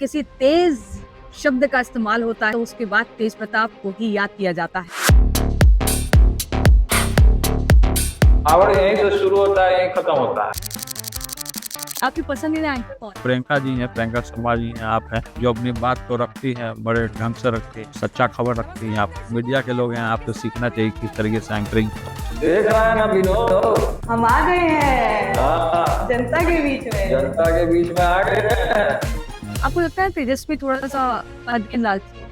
किसी तेज शब्द का इस्तेमाल होता है तो उसके बाद तेज प्रताप को ही याद किया जाता है। पावर यहीं से शुरू होता है, यहीं खत्म होता है। आपकी पसंदीदा एंकर कौन है? प्रियंका जी हैं, प्रियंका शर्मा जी हैं, आप हैं जो अपनी बात को रखती हैं, बड़े ढंग से रखती हैं, सच्चा खबर रखती हैं। आप मीडिया के लोग हैं, आपसे सीखना चाहिए किस तरीके से एंकरिंग। देख रहा है ना विनोद, हम आ गए हैं हाँ, जनता के बीच में। जनता के बीच में आ गए हैं। आपको लगता है तेजस्वी थोड़ा सा पद के लालची है?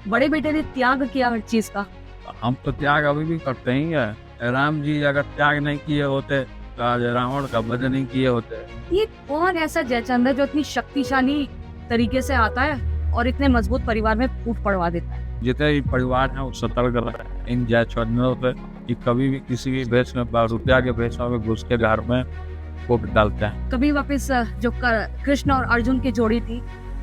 बड़े बेटे ने त्याग किया हर चीज का। हम तो त्याग अभी भी करते ही हैं। राम जी अगर त्याग नहीं किए होते तो आज रावण का वध नहीं किए होते। ये कौन ऐसा जयचंद है जो इतनी शक्तिशाली तरीके से आता है और इतने मजबूत परिवार में फूट पड़वा देता है? जितने भी परिवार हैं वो सतर्क रहे इन जयचंदों पे कि कभी भी किसी भी भेष में रुपया के भेष में घुस के घर में फूट डालते हैं। कभी वापस जो कृष्ण और अर्जुन की जोड़ी थी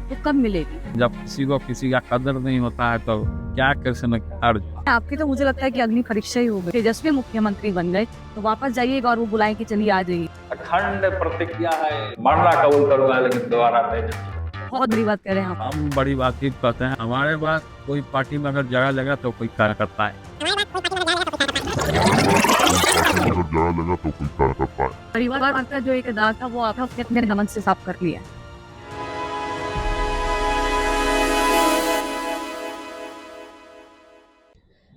वो कब मिलेगी? जब किसी को किसी का कदर नहीं होता है तो क्या कृष्ण क्या अर्जुन। आपकी तो मुझे लगता है कि अग्नि परीक्षा ही हो गई। तेजस्वी मुख्यमंत्री बन गए तो वापस जाइएगा और वो बुलाएं कि चलिए आ जाइए। अखंड प्रतिज्ञा है, मरना कबूल करूंगा लेकिन दोबारा नहीं। बहुत बड़ी बात कह रहे हैं आप। हम बड़ी बातचीत करते हैं। हमारे पास कोई पार्टी में अगर जगह लगा तो कोई कार्य करता है। परिवार का जो एक दाग था वो आपने अपने दमन से साफ कर लिया।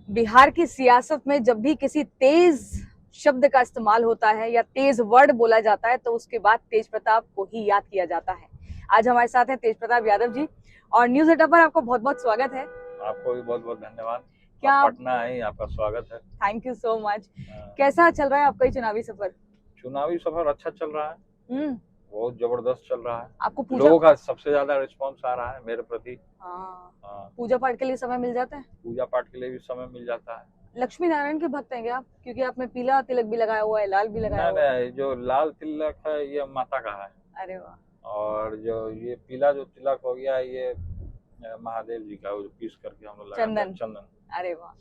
बिहार की सियासत में जब भी किसी तेज शब्द का इस्तेमाल होता है या तेज वर्ड बोला जाता है तो उसके बाद तेज प्रताप को ही याद किया जाता है। आज हमारे साथ हैं तेज प्रताप यादव जी और न्यूज एटा पर आपको बहुत बहुत स्वागत है। आपको भी बहुत बहुत धन्यवाद। क्या आप पटना है, आपका स्वागत है। Thank you so much. कैसा चल रहा है आपका ये चुनावी सफर? चुनावी सफर अच्छा चल रहा है, बहुत जबरदस्त चल रहा है। आपको पूजा लोगों का सबसे ज्यादा रिस्पांस आ रहा है मेरे प्रति। पूजा पाठ के लिए समय मिल जाता है? पूजा पाठ के लिए भी समय मिल जाता है। लक्ष्मी नारायण के भक्त हैं क्या आप? क्योंकि आपने पीला तिलक भी लगाया हुआ है, लाल भी लगाया हुआ है। नहीं, जो लाल तिलक है ये माता का है। अरे वाह। और जो ये पीला जो तिलक हो गया ये महादेव जी का, जो पीस करके हम लोग लगाते हैं, चंदन। अरे वाह।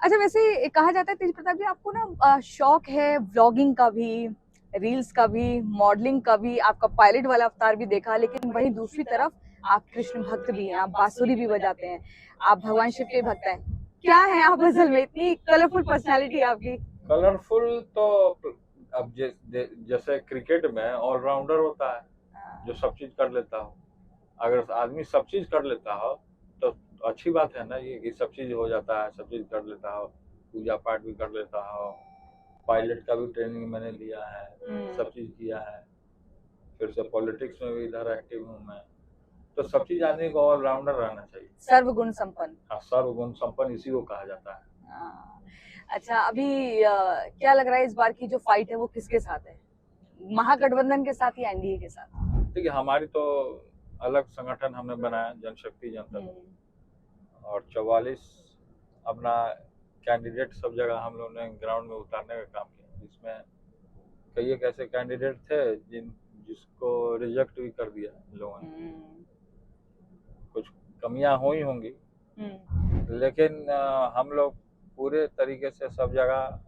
अच्छा, वैसे कहा जाता है तेज प्रताप जी आपको ना शौक है व्लॉगिंग का भी, रील्स का भी, मॉडलिंग का भी, आपका पायलट वाला अवतार भी देखा, लेकिन वहीं दूसरी तरफ आप कृष्ण भक्त भी हैं, आप बांसुरी भी बजाते हैं, आप भगवान शिव के भक्त हैं। क्या है आप असल में इतनी कलरफुल पर्सनालिटी आपकी? कलरफुल तो अब जैसे क्रिकेट में ऑलराउंडर होता है जो सब चीज कर लेता हो। अगर आदमी सब चीज कर लेता हो तो अच्छी बात है ना, ये कि सब चीज हो जाता है, सब चीज कर लेता हो, पूजा पाठ भी कर लेता हो, पायलट का भी ट्रेनिंग मैंने लिया है, सब चीज किया है, फिर से पॉलिटिक्स में भी इधर एक्टिव हूँ मैं। तो सब चीज आदमी को ऑलराउंडर रहना चाहिए। सर्वगुण संपन्न। हाँ, सर्वगुण संपन्न इसी को कहा जाता है। अच्छा, अभी क्या लग रहा है इस बार की जो फाइट है वो किसके साथ है? महागठबंधन के साथ या एनडीए के साथ? देखिए, हमारी तो अलग संगठन हमने बनाया, जनशक्ति जनता दल, और 44 अपना कैंडिडेट सब जगह हम लोगों ने ग्राउंड में उतारने का काम किया, जिसमें कई एक ऐसे कैंडिडेट थे जिसको रिजेक्ट भी कर दिया लोगों ने। कुछ कमियां हुई होंगी, लेकिन हम लोग पूरे तरीके से सब जगह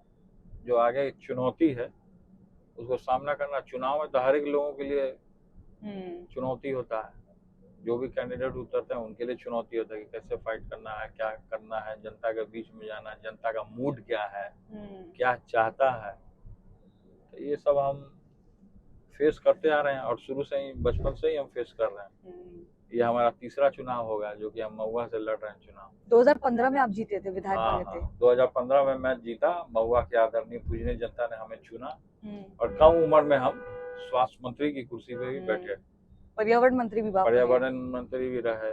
जो आगे चुनौती है उसको सामना करना। चुनाव में तो हर एक लोगों के लिए चुनौती होता है, जो भी कैंडिडेट उतरते हैं उनके लिए चुनौती होता है कि कैसे फाइट करना है, क्या करना है, जनता के बीच में जाना है, जनता का मूड क्या है, क्या चाहता है। तो ये सब हम फेस करते आ रहे हैं और शुरू से ही, बचपन से ही हम फेस कर रहे हैं। ये हमारा तीसरा चुनाव होगा जो कि हम महुआ से लड़ रहे हैं चुनाव। 2015 में आप जीते थे, विधायक बने थे। 2015 में मैं जीता, महुआ के आदरणीय पूजनीय जनता ने हमें चुना और कम उम्र में हम स्वास्थ्य मंत्री की कुर्सी पे भी बैठे, पर्यावरण मंत्री भी रहे,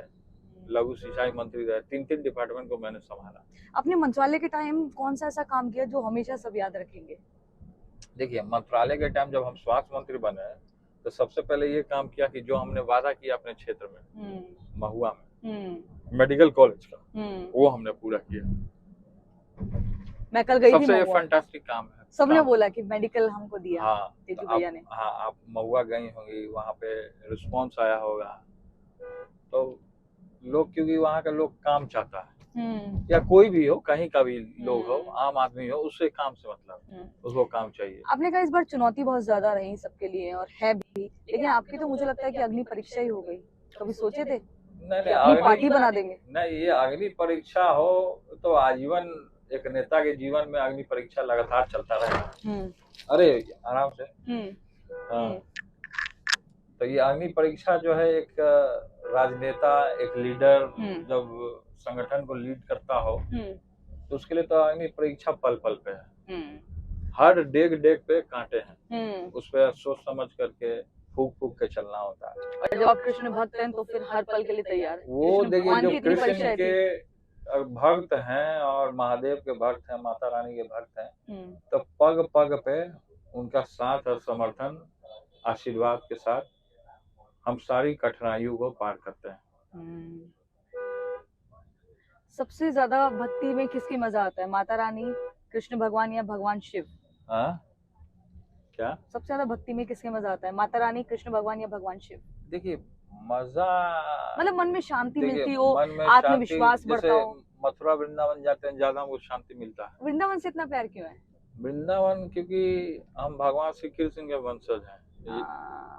लघु सिंचाई मंत्री रहे, 3 डिपार्टमेंट को मैंने संभाला। अपने मंत्रालय के टाइम कौन सा ऐसा काम किया जो हमेशा सब याद रखेंगे? देखिए, मंत्रालय के टाइम जब हम स्वास्थ्य मंत्री बने तो सबसे पहले ये काम किया कि जो हमने वादा किया अपने क्षेत्र में, महुआ में मेडिकल कॉलेज का, वो हमने पूरा किया। मैं कल गई थी, सबसे फैंटास्टिक काम है। सबने बोला कि मेडिकल हमको दिया। हाँ, तेजू भैया ने। हाँ, आप महुआ गई होंगी, वहाँ पे रिस्पॉन्स आया होगा। तो लोग, क्योंकि वहाँ का लोग काम चाहता है, या कोई भी हो, कहीं का भी लोग हो, आम आदमी हो, उससे काम से मतलब, उसको काम चाहिए। आपने कहा इस बार चुनौती बहुत ज्यादा रही सबके लिए और है भी, लेकिन आपकी तो मुझे लगता है कि अग्नि परीक्षा ही हो गई। कभी सोचे थे नहीं कि नहीं अपनी पार्टी अग्नि, बना देंगे? नहीं ये अग्नि परीक्षा हो तो आजीवन एक नेता के जीवन में अग्नि परीक्षा लगातार चलता रहेगा। अरे आराम से। हाँ, हम्म, तो ये अग्नि परीक्षा जो है एक राजनेता, एक लीडर जब संगठन को लीड करता हो तो उसके लिए तो अग्नि परीक्षा पल पल पे है। हर डेग डेग पे कांटे हैं, उस पर सोच समझ करके फूक फूक के चलना होता है। और जब आप कृष्ण भक्त हैं तो फिर हर पल के लिए तैयार है। वो कृष्ण देखिए भगवान जो की इतनी कृष्ण परीक्षाएं थी। के भक्त हैं और महादेव के भक्त हैं, माता रानी के भक्त हैं, हम्म, तो पग पग पे उनका साथ और समर्थन आशीर्वाद के साथ हम सारी कठिनाइयों को पार करते हैं। सबसे ज्यादा भक्ति में किसकी मजा आता है, माता रानी, कृष्ण भगवान या भगवान शिव? हाँ क्या? सबसे ज्यादा भक्ति में किसके मजा आता है, माता रानी, कृष्ण भगवान या भगवान शिव? देखिए मजा, मतलब मन में शांति देखिए मिलती हो, मन में आत्मविश्वास शांति, बढ़ता जैसे हो। मथुरा वृंदावन जाते हैं ज्यादा हमको शांति मिलता है। वृंदावन से इतना प्यार क्यों है? वृंदावन क्योंकि हम भगवान श्री कृष्ण के वंशज हैं,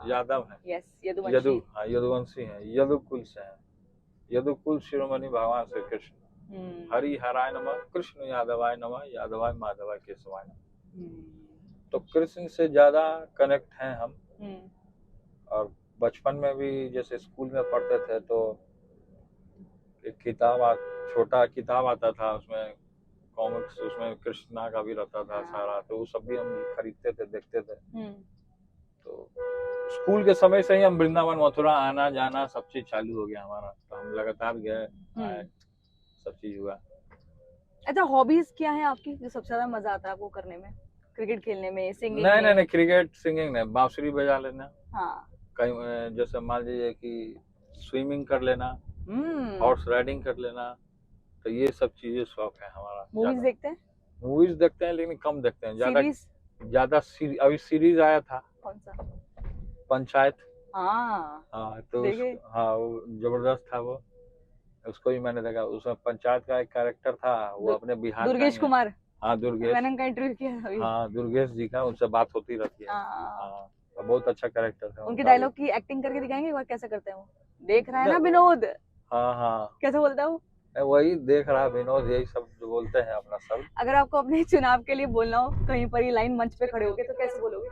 यादव हैं, यस, यदुवंशी हैं, यदुकुल से हैं, यदुकुल शिरोमणि भगवान श्री कृष्ण। हरि हराय नमः, कृष्ण यादवाय नमः, यादवाय माधवाय केशवाय नमः। तो कृष्ण से ज्यादा कनेक्ट हैं हम। और बचपन में भी जैसे स्कूल में पढ़ते थे तो एक छोटा किताब आता था, उसमें कॉमिक्स, उसमें कृष्णा का भी रहता था सारा, तो वो सब भी हम खरीदते थे, देखते थे। तो स्कूल के समय से ही हम वृंदावन मथुरा आना जाना सब चीज चालू हो गया हमारा, तो हम लगातार गए आए, सब चीज हुआ। अच्छा, हॉबीज क्या है आपकी जो सबसे ज्यादा मजा आता है आपको करने में? क्रिकेट खेलने में, सिंगिंग नहीं में? नहीं नहीं, क्रिकेट सिंगिंग नहीं, बांसुरी बजा लेना। हाँ। कहीं जैसे मान लीजिए कि स्विमिंग कर लेना, हॉर्स राइडिंग कर लेना, तो ये सब चीजें शौक है हमारा। मूवीज देखते हैं? मूवीज देखते हैं लेकिन कम देखते हैं, ज्यादा अभी सीरीज आया था। कौन सा? पंचायत। हाँ, तो वो जबरदस्त था, वो उसको भी मैंने देखा। उसमें पंचायत का एक कैरेक्टर था, वो अपने बिहार का दुर्गेश कुमार। हाँ दुर्गेश, मैंने उनका इंटरव्यू किया अभी। हाँ दुर्गेश जी का, उनसे बात होती रहती है। हाँ, बहुत अच्छा कैरेक्टर था उनके डायलॉग की एक्टिंग करके दिखाएंगे एक बार, कैसे करते हैं वो? देख रहा है ना विनोद? हाँ कैसे बोलता है वो? वही देख रहा विनोद, यही सब जो बोलते हैं अपना सब। अगर आपको अपने चुनाव के लिए बोलना हो कहीं पर ही लाइन मंच पे खड़े होके, तो कैसे बोलोगे?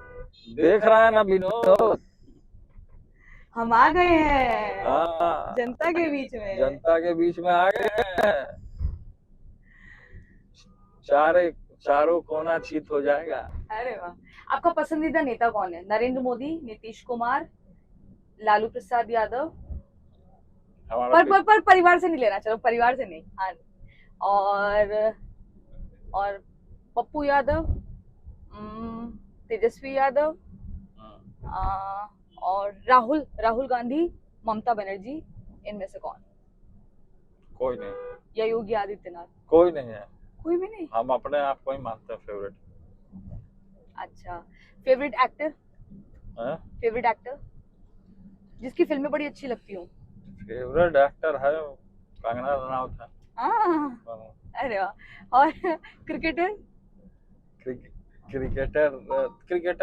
देख रहा है ना विनोद, हम आ गए हैं जनता के बीच में, जनता के बीच में आ गए हैं, चारों कोना चित हो जाएगा। अरे वाह। आपका पसंदीदा नेता कौन है? नरेंद्र मोदी, नीतीश कुमार, लालू प्रसाद यादव? पर परिवार से नहीं लेना, चलो परिवार से नहीं। हाँ, और पप्पू यादव, तेजस्वी यादव, और राहुल गांधी, ममता बनर्जी, इनमें से कौन? कोई नहीं। या योगी आदित्यनाथ? कोई नहीं है, कोई भी नहीं। हम अपने आप को ही मानते हैं फेवरेट। अच्छा, फेवरेट एक्टर? फेवरेट एक्टर जिसकी फिल्में बड़ी अच्छी लगती हो? फेवरेट एक्टर है कंगना रनावत है। अरे वाह। और क्रिकेटर? क्रिकेटर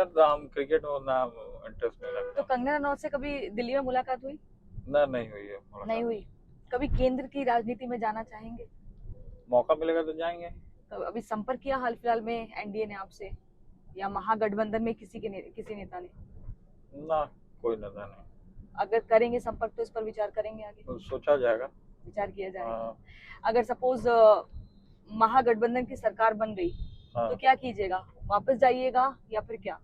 तो हम क्रिकेट में उतना इंटरेस्ट नहीं लगता। तो कंगना रनावत से कभी दिल्ली में मुलाकात हुई? नहीं हुई है। नहीं हुई। कभी केंद्र की राजनीति में जाना चाहेंगे? मौका मिलेगा तो जाएंगे। तो अभी संपर्क किया हाल फिलहाल में एनडीए ने आपसे, या महागठबंधन में किसी नेता ने? ना, कोई नेता नहीं। अगर करेंगे संपर्क तो इस पर विचार करेंगे आगे? तो सोचा जाएगा, विचार किया जाएगा। अगर सपोज महागठबंधन की सरकार बन गई तो क्या कीजिएगा? वापस जाइएगा या फिर क्या?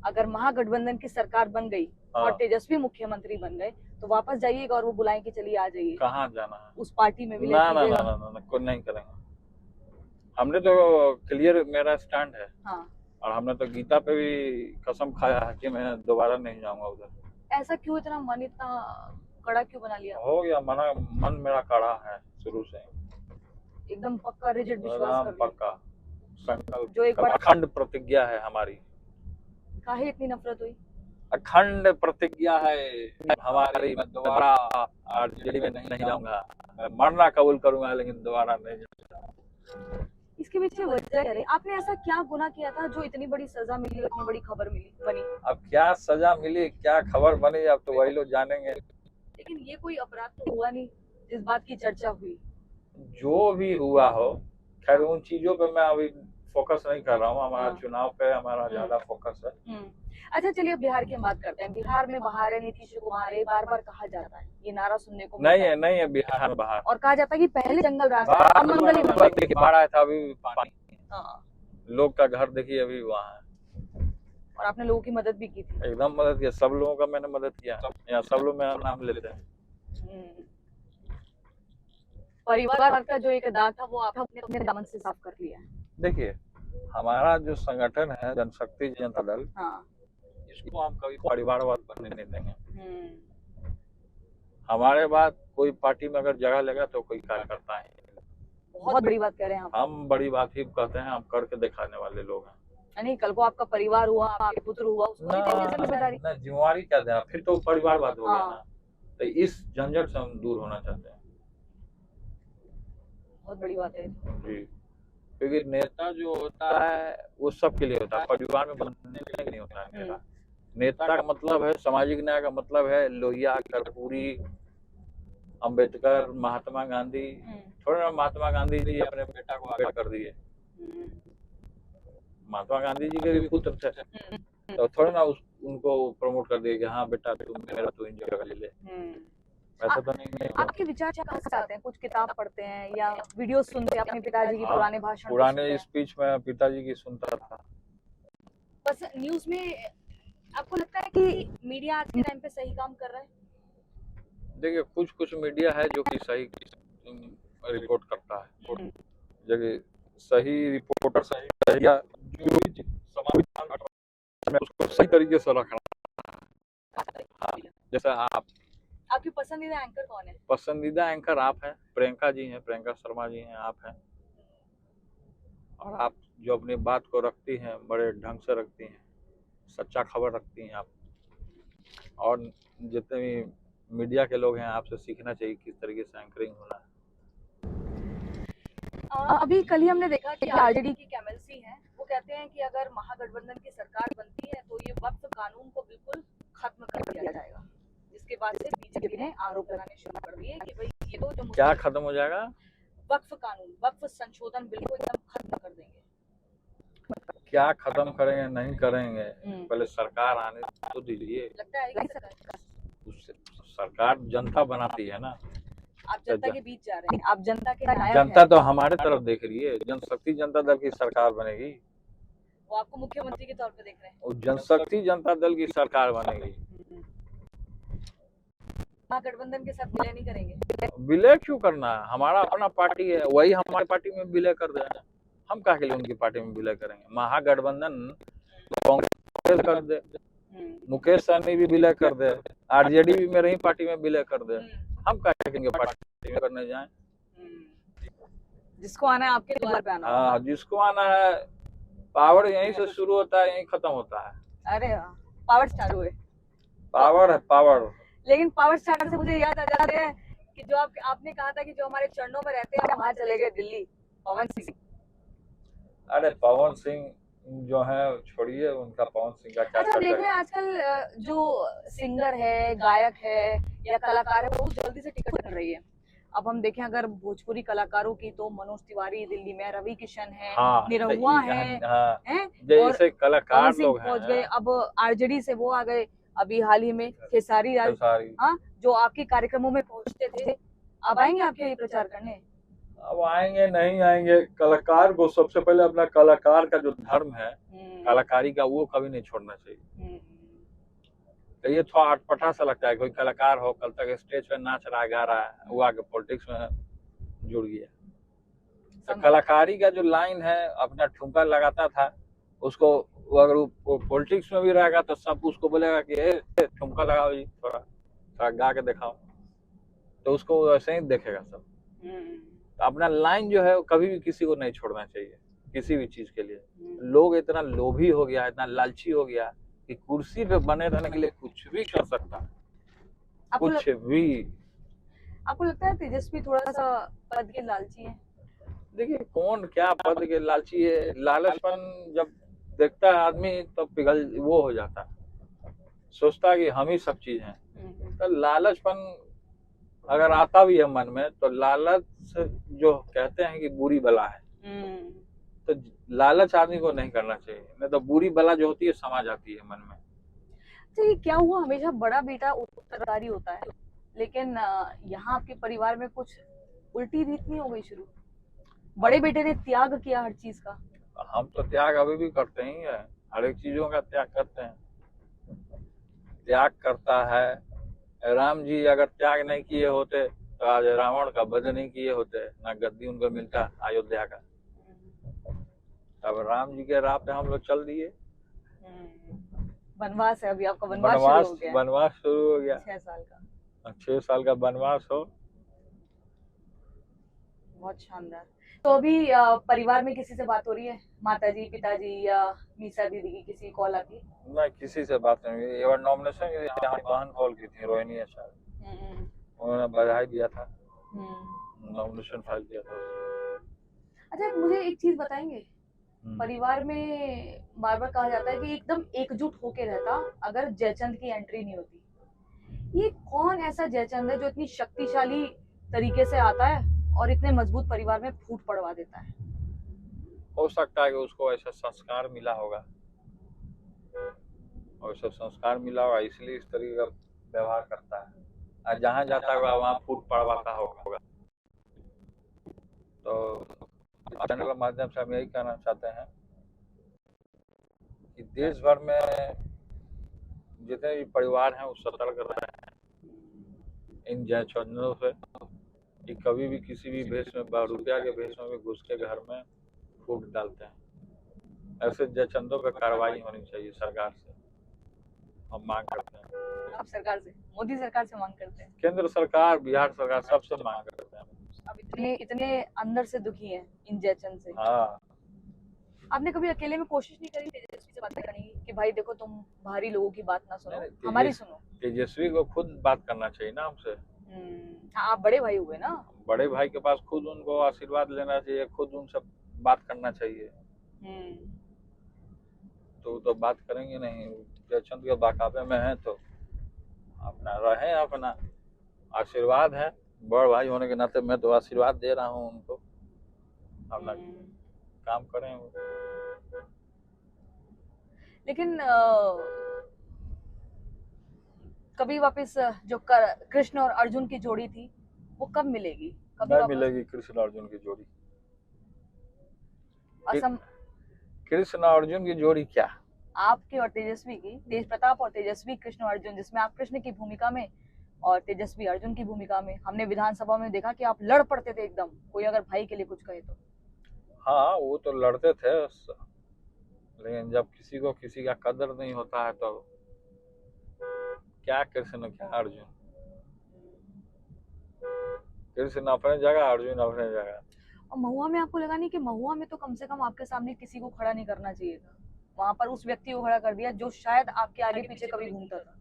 अगर महागठबंधन की सरकार बन गई और तेजस्वी मुख्यमंत्री बन गए तो वापस जाइएगा और वो बुलाएं कि चलिए आ जाइए? कहाँ जाना है? उस पार्टी में भी ना, कोई नहीं करेंगे। हमने तो क्लियर, मेरा स्टैंड है। हाँ। और हमने तो गीता पे भी कसम खाया है कि मैं दोबारा नहीं जाऊंगा उधर। ऐसा क्यों, इतना मन इतना कड़ा क्यों बना लिया? हो गया, मन मेरा कड़ा है शुरू से, एकदम पक्का रिजिड विश्वास कर, पक्का संकल्प, जो एक बार अखंड प्रतिज्ञा है हमारी। काहे इतनी नफरत हुई? अखंड प्रतिज्ञा है हमारी, मैं दोबारा आरजेडी में नहीं जाऊंगा, मरना कबूल करूंगा लेकिन दोबारा नहीं जाऊंगा। इसके पीछे वजह क्या रही? आपने ऐसा क्या गुनाह किया था जो इतनी बड़ी सजा मिली, इतनी बड़ी खबर मिली बनी? अब क्या सजा मिली, क्या खबर बनी, अब तो वही लोग जानेंगे। लेकिन ये कोई अपराध तो हुआ नहीं जिस बात की चर्चा हुई। जो भी हुआ हो, खैर उन चीजों पे मैं अभी फोकस नहीं कर रहा हूँ। हमारा हाँ। चुनाव पे हमारा ज्यादा फोकस है। अच्छा चलिए बिहार की हम बात करते हैं। बिहार में बाहर है नीतीश कुमार है, बार बार कहा जाता है, ये नारा सुनने को नहीं मिलता है, नहीं है बिहार में बाहर। और कहा जाता है कि पहले जंगल राज था, अब मंगल ही मंगल। बाहर देखिए, बाढ़ आया था, अभी भी पानी, हाँ, लोग का घर देखिए अभी वहाँ है। और आपने लोगों की मदद भी की थी। एकदम मदद किया, सब लोगों का मैंने मदद किया। यहाँ सब लोग मेरा नाम लेते हैं। हम्म। परिवार का जो एक दाग था वो आपने अपने दामन से साफ कर लिया है। देखिए, हमारा जो संगठन है जनशक्ति जनता दल, हाँ। इसको हम कभी परिवारवाद बनने नहीं देंगे। हमारे बाद कोई पार्टी में अगर जगह लेगा तो कोई कार्यकर्ता है। बहुत बड़ी बात कह रहे हैं आप। हम बड़ी बात ही कहते हैं, हम करके दिखाने वाले लोग हैं। यानी कल को आपका परिवार हुआ, आपके पुत्र हुआ, उसको भी देंगे जिम्मेदारी। ना जिम्मेवारी क्या देना, फिर तो परिवारवाद हो गया हाँ। ना। तो इस झंझट से हम दूर होना चाहते हैं। बहुत बड़ी बात है। जी, क्योंकि नेता जो होता है वो सबके लिए होता है, परिवार में बनने के लिए नहीं होता है नेता। नेता का मतलब है, सामाजिक न्याय का मतलब है लोहिया, कर्पूरी, अंबेडकर, महात्मा गांधी। थोड़ा ना महात्मा गांधी जी अपने बेटा को आगे कर दिए। महात्मा गांधी जी के भी पुत्र थे, तो थोड़ा ना उनको प्रमोट कर दिए कि हाँ बेटा तुम मेरा तो इन जगह ले ले। वैसे तो नहीं। आपके विचार कहाँ से आते हैं? कुछ किताब पढ़ते हैं या वीडियो सुनते हैं अपने पिताजी की पुराने भाषण? पुराने स्पीच में पिताजी की सुनता था। बस न्यूज में आपको लगता है कि मीडिया आज के टाइम पे सही काम कर रहा है? देखिए, कुछ कुछ मीडिया है जो कि सही रिपोर्ट करता है, जगह सही रिपोर्टर सही या जो भी समाज में उसको सही तरीके से रखना। हाँ, जैसे आपकी पसंदीदा एंकर कौन है? पसंदीदा एंकर आप हैं, प्रियंका जी हैं, प्रियंका शर्मा जी हैं, आप हैं। और आप जो अपनी बात को रखती हैं, बड़े ढंग से रखती हैं, सच्चा खबर रखती हैं आप। और जितने भी मीडिया के लोग हैं, आपसे सीखना चाहिए किस तरीके से एंकरिंग होना है। अभी कल ही हमने देखा कि आरजेडी की एमएलसी हैं, वो कहते हैं कि अगर महागठबंधन की सरकार बनती है तो ये वक्फ कानून को बिल्कुल खत्म कर दिया जाएगा, जिसके बाद से बीजेपी ने आरोप लगाने शुरू कर दिए कि भाई ये तो जो क्या खत्म हो जाएगा? वक्फ कानून, वक्फ संशोधन बिल को एकदम खत्म कर देंगे। क्या खत्म करेंगे नहीं करेंगे, पहले सरकार आने तो दीजिए। लगता है कि सरकार जनता बनाती है ना। आप जनता के बीच जा रहे हैं, आप जनता के नायक जनता हैं। तो हमारे तरफ देख रही है। जनशक्ति जनता दल की सरकार बनेगी, वो आपको मुख्यमंत्री के तौर पे देख रहे हैं। वो जनशक्ति जनता दल की सरकार बनेगी। महागठबंधन के साथ विलय नहीं करेंगे? विलय क्यों करना है? हमारा अपना पार्टी है, वही हमारी पार्टी में विलय कर दे। हम काहे के लिए उनकी पार्टी में विलय करेंगे? महागठबंधन कांग्रेस कर दे, मुकेश सहनी भी विलय कर दे, आरजेडी भी मेरे ही पार्टी में विलय कर दे। हम काहे के पार्टी में करने जाएं? जिसको आना है आपके द्वार पे आना। हाँ, जिसको आना है। पावर यहीं से शुरू होता है, यहीं खत्म होता है। अरे पावर स्टार हुए। पावर है पावर। लेकिन पावर स्टार से मुझे याद आ जाते हैं कि जो आपने कहा था कि जो हमारे चरणों में रहते हैं वहां चले गए दिल्ली, पवन सिंह। अरे पवन सिंह जो है छोड़िए, उनका पवन सिंह का क्या अच्छा देख रहे करता हैं आजकल जो सिंगर है, गायक है या कलाकार है, वो जल्दी से टिकट कर रही है। अब हम देखें अगर भोजपुरी कलाकारों की तो मनोज तिवारी दिल्ली में, रवि किशन है, हाँ, निरहुआ है, हाँ, और जैसे कलाकार पवन सिंह लोग पहुंच हैं। गए। अब आरजेडी से वो आ गए, अभी हाल ही में खेसारी लाल, खेसारी। हाँ, जो आपके कार्यक्रमों में पहुंचते थे, अब आएंगे आपके लिए प्रचार करने? अब आएंगे नहीं आएंगे, कलाकार को सबसे पहले अपना कलाकार का जो धर्म है, कलाकारी का, वो कभी नहीं छोड़ना चाहिए। तो ये थोड़ा अटपटा सा लगता है, कोई कलाकार हो, कल तक स्टेज पे नाच रहा है, गा रहा है, वो आके पॉलिटिक्स में जुड़ गया। तो कलाकारी का जो लाइन है, अपना ठुमका लगाता था, उसको अगर वो पॉलिटिक्स में भी रहेगा तो सब उसको बोलेगा कि ठुमका लगाओ जी, थोड़ा गा के दिखाओ, तो उसको वैसे ही देखेगा सब। तो अपना लाइन जो है कभी भी किसी को नहीं छोड़ना चाहिए, किसी भी चीज के लिए। लोग इतना लोभी हो गया, इतना लालची हो गया कि कुर्सी पे बने रहने के लिए कुछ भी कर सकता है, कुछ भी। आपको लगता है तेजस्वी थोड़ा सा पद के लालची है? देखिए कौन क्या पद के लालची है, लालचपन जब देखता है आदमी तो पिघल वो हो जाता है, सोचता है कि हम ही सब चीज हैं। तो लालचपन अगर आता भी है मन में तो लालच जो कहते हैं कि बुरी बला है, तो लालच आदमी को नहीं करना चाहिए, नहीं तो बुरी बला जो होती है समा जाती है मन में। तो ये क्या हुआ, हमेशा बड़ा बेटा उत्तरदारी होता है, लेकिन यहाँ आपके परिवार में कुछ उल्टी रीत नहीं हो गई शुरू? बड़े बेटे ने त्याग किया हर चीज का। हम तो त्याग अभी भी करते ही है, हर एक चीजों का त्याग करते हैं। त्याग करता है राम जी, अगर त्याग नहीं किए होते तो आज रावण का वध नहीं किए होते, ना गद्दी उनको मिलता अयोध्या का। अब राम जी के राह पे हम लोग चल दिए। वनवास है अभी आपका, वनवास शुरू हो गया। वनवास शुरू हो गया, 6 साल का। 6 साल का वनवास हो। बहुत शानदार। तो अभी परिवार में किसी से बात हो रही है, माताजी, पिताजी या मीसा दीदी की किसी कॉल आती है? नहीं, किसी से बात नहीं हुई। एवर नॉमिनेशन यहाँ बहन कॉल की थी, रोहिणी है शायद, उन्होंने बधाई दिया था, नॉमिनेशन फाइल किया था। अच्छा मुझे एक चीज बताएंगे, परिवार में बार बार कहा जाता है कि एकदम एकजुट होके रहता अगर जयचंद की एंट्री नहीं होती। ये कौन ऐसा जयचंद है जो इतनी शक्तिशाली तरीके से आता है और इतने मजबूत परिवार में फूट पड़वा देता है? हो सकता है कि उसको ऐसा संस्कार मिला होगा, और ऐसा संस्कार मिला होगा इसलिए इस तरीके का व्यवहार करता है, और जहाँ जाता होगा वहाँ फूट पड़वाता होगा। तो चैनल के माध्यम से हम यही कहना चाहते हैं कि देश भर में जितने भी परिवार हैं वो सतर्क रहे इन जयचंदों से, कि कभी भी किसी भी भेष में, रुपया के भेष में भी घुस के घर में फूट डालते हैं। ऐसे जयचंदों पर कार्रवाई होनी चाहिए सरकार से, हम मांग करते हैं। आप सरकार से, मोदी सरकार से मांग करते हैं? केंद्र सरकार, बिहार सरकार, सबसे मांग करते हैं। अब इतने अंदर से दुखी हैं इन जयचंद से। हाँ, आपने कभी अकेले में कोशिश नहीं करी तेजस्वी से बात करने की कि भाई देखो तुम बाहरी लोगों की बात ना सुनो, हमारी सुनो? तेजस्वी को खुद बात करना चाहिए ना हमसे। आप बड़े भाई हुए ना, बड़े भाई के पास खुद उनको आशीर्वाद लेना चाहिए, खुद उनसे बात करना चाहिए। तो बात करेंगे नहीं, जयचंद के बाकाबे में है तो अपना रहे, अपना आशीर्वाद है, बड़ भाई होने के नाते मैं तो आशीर्वाद दे रहा हूँ उनको, अपना काम करें। लेकिन कभी वापस जो कृष्ण और अर्जुन की जोड़ी थी वो कब मिलेगी? कभी नहीं मिलेगी कृष्ण अर्जुन की जोड़ी। कृष्ण अर्जुन की जोड़ी क्या, आपके और तेजस्वी की, तेज प्रताप और तेजस्वी कृष्ण अर्जुन, जिसमें आप कृष्ण की भूमिका में और तेजस्वी अर्जुन की भूमिका में। हमने विधानसभा में देखा कि आप लड़ पड़ते थे एकदम, कोई अगर भाई के लिए कुछ कहे तो। हाँ वो तो लड़ते थे, लेकिन जब किसी को किसी का कदर नहीं होता है तो क्या कृष्ण क्या अर्जुन, कृष्ण अपने जगह, अर्जुन अपने जगह। और महुआ में आपको लगा नहीं कि महुआ में तो कम से कम आपके सामने किसी को खड़ा नहीं करना चाहिए था, वहां पर उस व्यक्ति को खड़ा कर दिया जो शायद आपके आगे पीछे कभी घूमता था?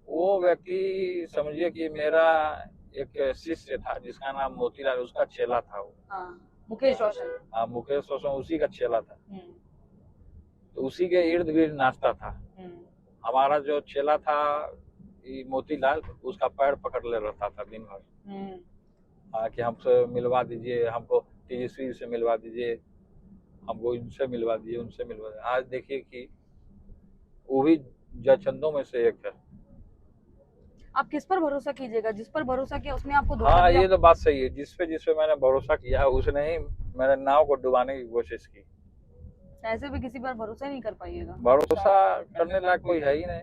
वो व्यक्ति समझिए कि मेरा एक शिष्य था जिसका नाम मोतीलाल, उसका चेला था वो। मुकेश रोशन। हाँ मुकेश रोशन उसी का चेला था, तो उसी के इर्द गिर्द नाचता था। हमारा जो चेला था मोतीलाल, उसका पैर पकड़ ले रहता था दिन भर, हाँ कि हमसे मिलवा दीजिए, हमको तेजस्वी से मिलवा दीजिए, हमको इनसे मिलवा दीजिए, उनसे मिलवा दीजिए। आज देखिए कि वो भी जयचंदों में से एक है। आप किस पर भरोसा कीजिएगा? जिस पर भरोसा किया उसने आपको धोखा हाँ दिया। ये तो बात सही है, जिस पे मैंने भरोसा किया उसने ही मेरे नाव को डुबाने की कोशिश की। ऐसे भी किसी पर भरोसा नहीं कर पाइएगा, भरोसा करने लायक कोई है ही नहीं,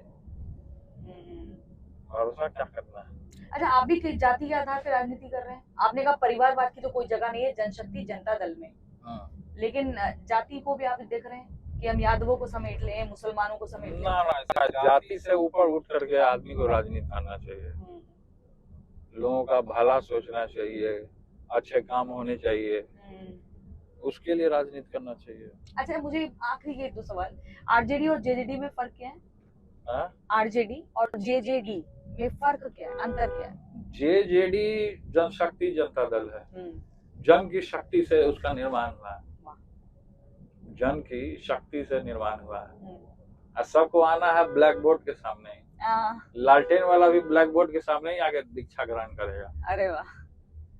भरोसा क्या करना है। अच्छा आप भी जाति के आधार पर राजनीति कर रहे हैं, आपने कहा परिवारवाद की तो कोई जगह नहीं है जनशक्ति जनता दल में, लेकिन जाति को भी आप देख रहे हैं कि हम यादवों को समेट लें, मुसलमानों को समेट लें? ना, जाति से ऊपर उठ करके आदमी को राजनीति करना चाहिए, लोगों का भला सोचना चाहिए, अच्छे काम होने चाहिए, उसके लिए राजनीति करना चाहिए। अच्छा मुझे आखिरी ये 2 सवाल, आरजेडी और जेजेडी में फर्क क्या है? आरजेडी और जेजेडी में फर्क क्या है, अंतर क्या है? जेजेडी जनशक्ति जनता दल है, जन की शक्ति से उसका निर्माण हुआ है, वाह। जन की शक्ति से निर्माण हुआ है। हम्म, और सबको आना है ब्लैक बोर्ड के सामने ही। आ, लालटेन वाला भी ब्लैक बोर्ड के सामने ही आगे दीक्षा ग्रहण करेगा। अरे वाह।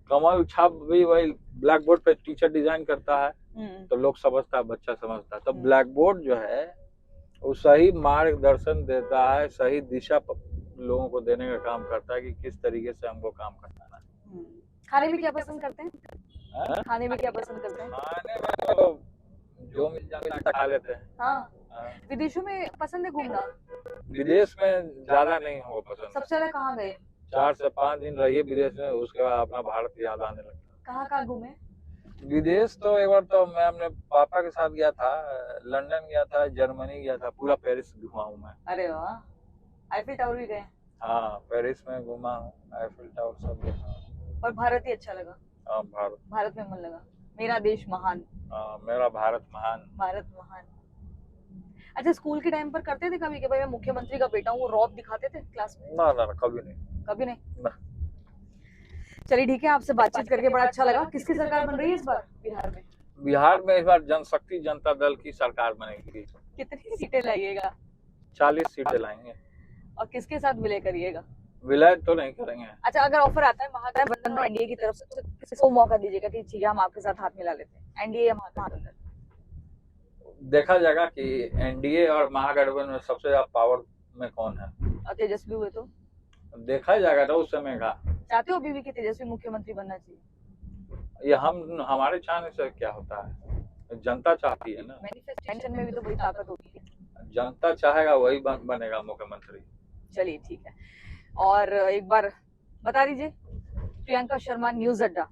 कमल छाप भी वही ब्लैक बोर्ड पे टीचर डिजाइन करता है हम्म, तो लोग समझता है, बच्चा समझता है। तो हम्म। ब्लैक बोर्ड जो है वो सही मार्गदर्शन देता है, सही दिशा लोगों को देने का काम करता है कि किस तरीके से हमको काम करना है। हम्म। खाने में क्या पसंद करते हैं? हाँ? खाने में क्या पसंद करते हैं? खाने में तो जो मिल जाए खा लेते हैं। हाँ, हाँ। विदेशों में पसंद है घूमना? विदेश में ज्यादा नहीं हो पसंद। सबसे ज्यादा कहाँ गए? 4 से 5 दिन रहिए विदेश में, उसके बाद अपना भारत याद आने लगता कहाँ कहाँ घूमे? है। विदेश तो एक बार तो मैं अपने पापा के साथ गया था, लंदन गया था, जर्मनी गया था, पूरा पेरिस घुमा हूँ मैं। अरे वाह, आईफिल टावर भी गए? हाँ, पेरिस में घुमा हूँ, आईफिल टावर सब देखा। और भारत ही अच्छा लगा? हाँ, भारत। भारत में मन लगा? मेरा देश महान, हाँ, मेरा भारत महान। भारत महान। अच्छा, स्कूल के टाइम पर करते थे कभी कि भाई मैं मुख्यमंत्री का बेटा हूँ, वो रौब दिखाते थे क्लास में? ना ना ना, कभी नहीं। कभी नहीं? ना। चलिए ठीक है, आपसे बातचीत करके बड़ा अच्छा लगा। किसकी सरकार बन रही है इस बार बिहार में? बिहार में इस बार जनशक्ति जनता दल की सरकार बनेगी। कितनी सीटें लाइएगा 40 सीटें लाएंगे। और किसके साथ विलय करिएगा? विलय तो नहीं करेंगे। अच्छा, अगर ऑफर आता है महागठबंधन एनडीए की तरफ से तो किसको मौका दीजिएगा कि ठीक है हम आपके साथ हाथ मिला लेते हैं, एनडीए या महागठबंधन? देखा जाएगा कि एनडीए और महागठबंधन में सबसे ज्यादा पावर में कौन है, और तेजस्वी हुए तो? देखा जाएगा तो उस समय का। चाहते हो अभी भी कि तेजस्वी मुख्यमंत्री बनना चाहिए? ये हमारे चाहने से क्या होता है, जनता चाहती है ना। मैनिफेस्टेशन में भी तो बड़ी ताकत होती है। जनता चाहेगा वही बनेगा मुख्यमंत्री। चलिए ठीक है, और एक बार बता दीजिए, प्रियंका शर्मा न्यूज अड्डा,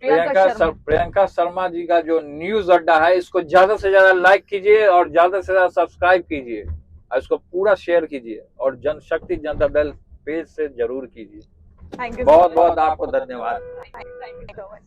प्रियंका शर्मा जी का जो न्यूज अड्डा है, इसको ज्यादा से ज्यादा लाइक कीजिए और ज्यादा से ज्यादा सब्सक्राइब कीजिए और इसको पूरा शेयर कीजिए और जनशक्ति जनता दल पेज से जरूर कीजिए। थैंक यू, बहुत बहुत आपको धन्यवाद। Thank you so much.